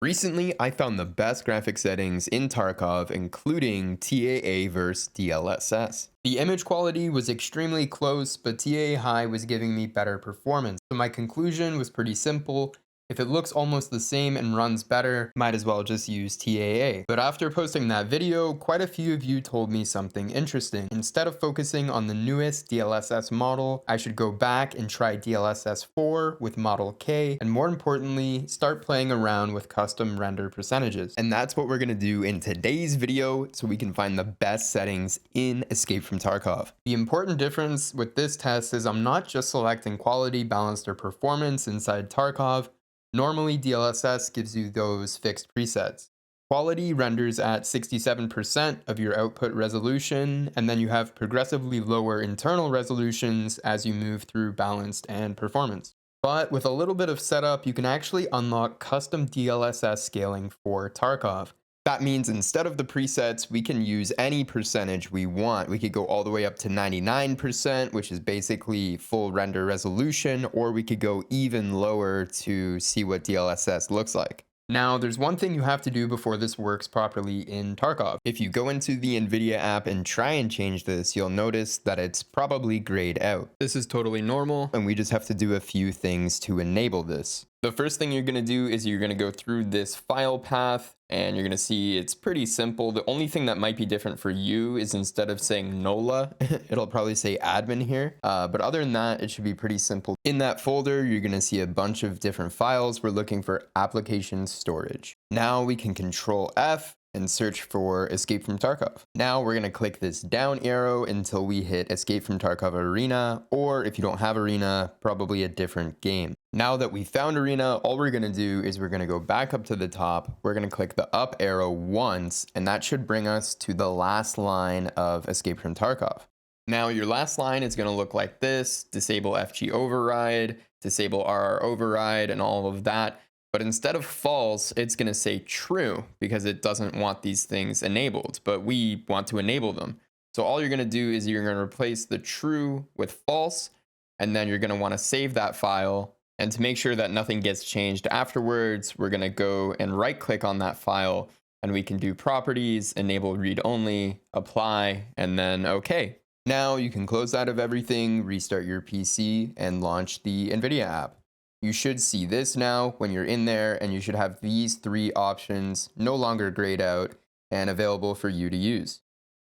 Recently, I found the best graphic settings in Tarkov, including TAA versus DLSS. The image quality was extremely close, but TAA High was giving me better performance. So my conclusion was pretty simple. If it looks almost the same and runs better, might as well just use TAA. But after posting that video, quite a few of you told me something interesting. Instead of focusing on the newest DLSS model, I should go back and try DLSS 4 with Model K, and more importantly, start playing around with custom render percentages. And that's what we're gonna do in today's video, so we can find the best settings in Escape from Tarkov. The important difference with this test is I'm not just selecting quality, balanced, or performance inside Tarkov. Normally, DLSS gives you those fixed presets. Quality renders at 67% of your output resolution, and then you have progressively lower internal resolutions as you move through balanced and performance. But with a little bit of setup, you can actually unlock custom DLSS scaling for Tarkov. That means instead of the presets, we can use any percentage we want. We could go all the way up to 99%, which is basically full render resolution, or we could go even lower to see what DLSS looks like. Now, there's one thing you have to do before this works properly in Tarkov. If you go into the NVIDIA app and try and change this, you'll notice that it's probably grayed out. This is totally normal, and we just have to do a few things to enable this. The first thing you're going to do is you're going to go through this file path, and you're going to see it's pretty simple. The only thing that might be different for you is instead of saying NOLA, it'll probably say admin here. But other than that, it should be pretty simple. In that folder, you're going to see a bunch of different files. We're looking for application storage. Now we can Control F and search for Escape from Tarkov. Now we're going to click this down arrow until we hit Escape from Tarkov Arena, or if you don't have Arena, probably a different game. Now that we found Arena, all we're going to do is we're going to go back up to the top. We're going to click the up arrow once, and that should bring us to the last line of Escape from Tarkov. Now your last line is going to look like this: disable FG override, disable RR override, and all of that. But instead of false, it's going to say true because it doesn't want these things enabled, but we want to enable them. So all you're going to do is you're going to replace the true with false, and then you're going to want to save that file. And to make sure that nothing gets changed afterwards, we're going to go and right click on that file, and we can do properties, enable read only, apply, and then OK. Now you can close out of everything, restart your PC, and launch the NVIDIA app. You should see this now when you're in there, and you should have these three options no longer grayed out and available for you to use.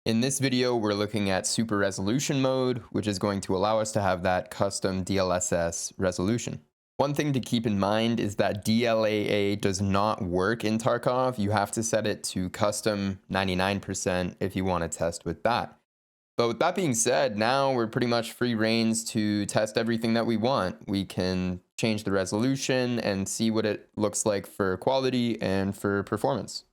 In this video, we're looking at super resolution mode, which is going to allow us to have that custom DLSS resolution. One thing to keep in mind is that DLAA does not work in Tarkov. You have to set it to custom 99% if you want to test with that. But with that being said, now we're pretty much free reins to test everything that we want. We can change the resolution and see what it looks like for quality and for performance.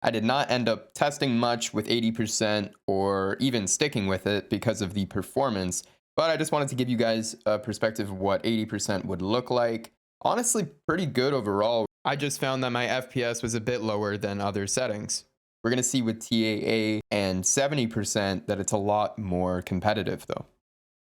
I did not end up testing much with 80% or even sticking with it because of the performance, but I just wanted to give you guys a perspective of what 80% would look like. Honestly, pretty good overall. I just found that my FPS was a bit lower than other settings. We're going to see with TAA and 70% that it's a lot more competitive though.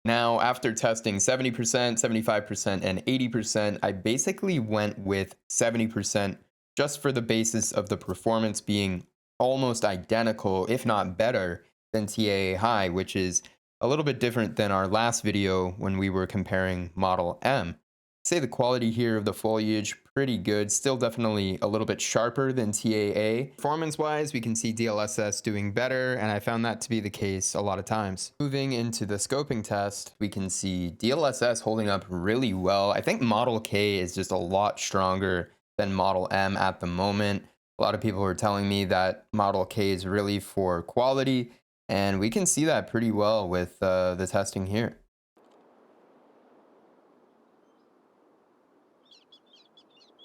Now, after testing 70%, 75%, and 80%, I basically went with 70% just for the basis of the performance being almost identical, if not better, than TAA High, which is a little bit different than our last video when we were comparing Model M. Say the quality here of the foliage, pretty good. Still definitely a little bit sharper than TAA. Performance-wise, we can see DLSS doing better, and I found that to be the case a lot of times. Moving into the scoping test, we can see DLSS holding up really well. I think Model K is just a lot stronger than Model M at the moment. A lot of people are telling me that Model K is really for quality, and we can see that pretty well with the testing here.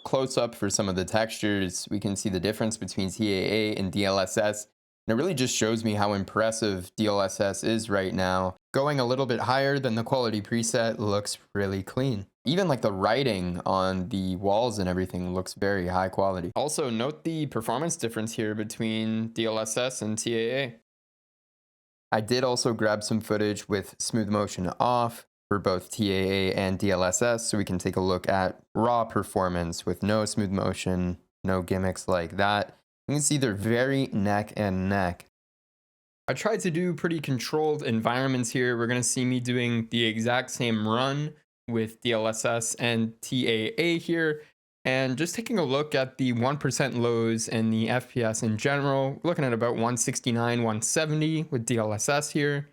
Close up for some of the textures, we can see the difference between TAA and DLSS. And it really just shows me how impressive DLSS is right now. Going a little bit higher than the quality preset looks really clean. Even like the writing on the walls and everything looks very high quality. Also note the performance difference here between DLSS and TAA. I did also grab some footage with smooth motion off for both TAA and DLSS, so we can take a look at raw performance with no smooth motion No gimmicks like that. You can see they're very neck and neck. I tried to do pretty controlled environments here. We're going to see me doing the exact same run with DLSS and TAA here. And just taking a look at the 1% lows and the FPS in general, looking at about 169, 170 with DLSS here.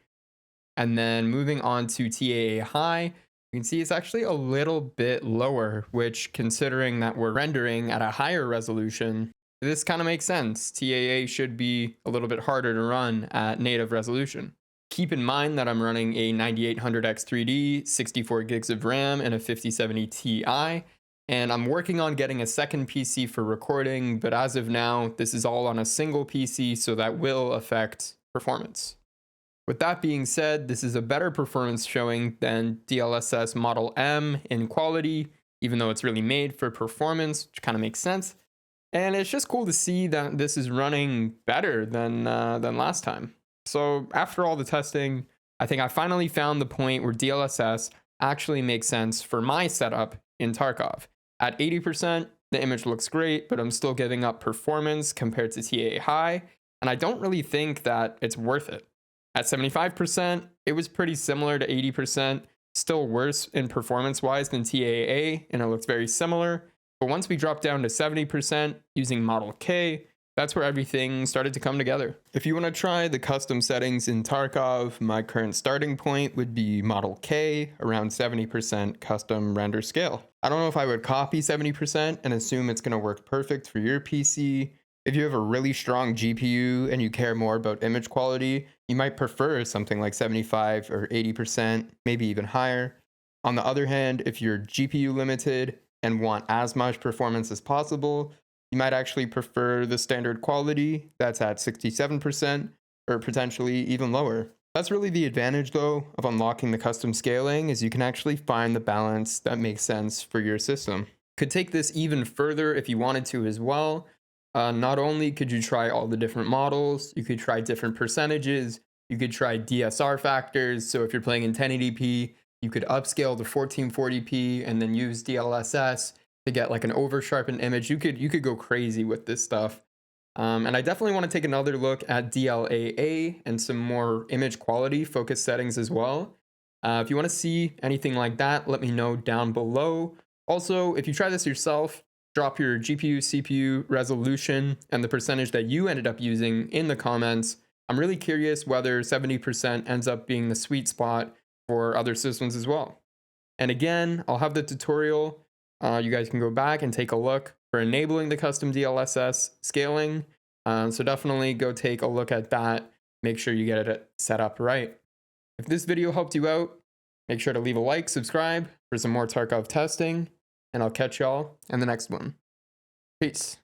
And then moving on to TAA High, you can see it's actually a little bit lower, which considering that we're rendering at a higher resolution, this kind of makes sense. TAA should be a little bit harder to run at native resolution. Keep in mind that I'm running a 9800X3D, 64 gigs of RAM, and a 5070 Ti, and I'm working on getting a second PC for recording, but as of now, this is all on a single PC, so that will affect performance. With that being said, this is a better performance showing than DLSS Model M in quality, even though it's really made for performance, which kind of makes sense. And it's just cool to see that this is running better than last time. So after all the testing, I think I finally found the point where DLSS actually makes sense for my setup in Tarkov. At 80%, the image looks great, but I'm still giving up performance compared to TAA High, and I don't really think that it's worth it. At 75%, it was pretty similar to 80%, still worse in performance-wise than TAA, and it looks very similar. But once we dropped down to 70% using Model K, that's where everything started to come together. If you want to try the custom settings in Tarkov, my current starting point would be Model K, around 70% custom render scale. I don't know if I would copy 70% and assume it's going to work perfect for your PC. If you have a really strong GPU and you care more about image quality, you might prefer something like 75 or 80%, maybe even higher. On the other hand, if you're GPU limited and want as much performance as possible, you might actually prefer the standard quality that's at 67% or potentially even lower. That's really the advantage though of unlocking the custom scaling, is you can actually find the balance that makes sense for your system. Could take this even further if you wanted to as well. Not only could you try all the different models, you could try different percentages, you could try DSR factors. So if you're playing in 1080p, you could upscale to 1440p and then use DLSS to get like an over sharpened image. You could go crazy with this stuff. And I definitely want to take another look at DLAA and some more image quality focus settings as well. If you want to see anything like that, let me know down below. Also, if you try this yourself, drop your GPU, CPU, resolution, and the percentage that you ended up using in the comments. I'm really curious whether 70% ends up being the sweet spot for other systems as well. And again, I'll have the tutorial. You guys can go back and take a look for enabling the custom DLSS scaling. So definitely go take a look at that. Make sure you get it set up right. If this video helped you out, make sure to leave a like, subscribe for some more Tarkov testing, and I'll catch y'all in the next one. Peace.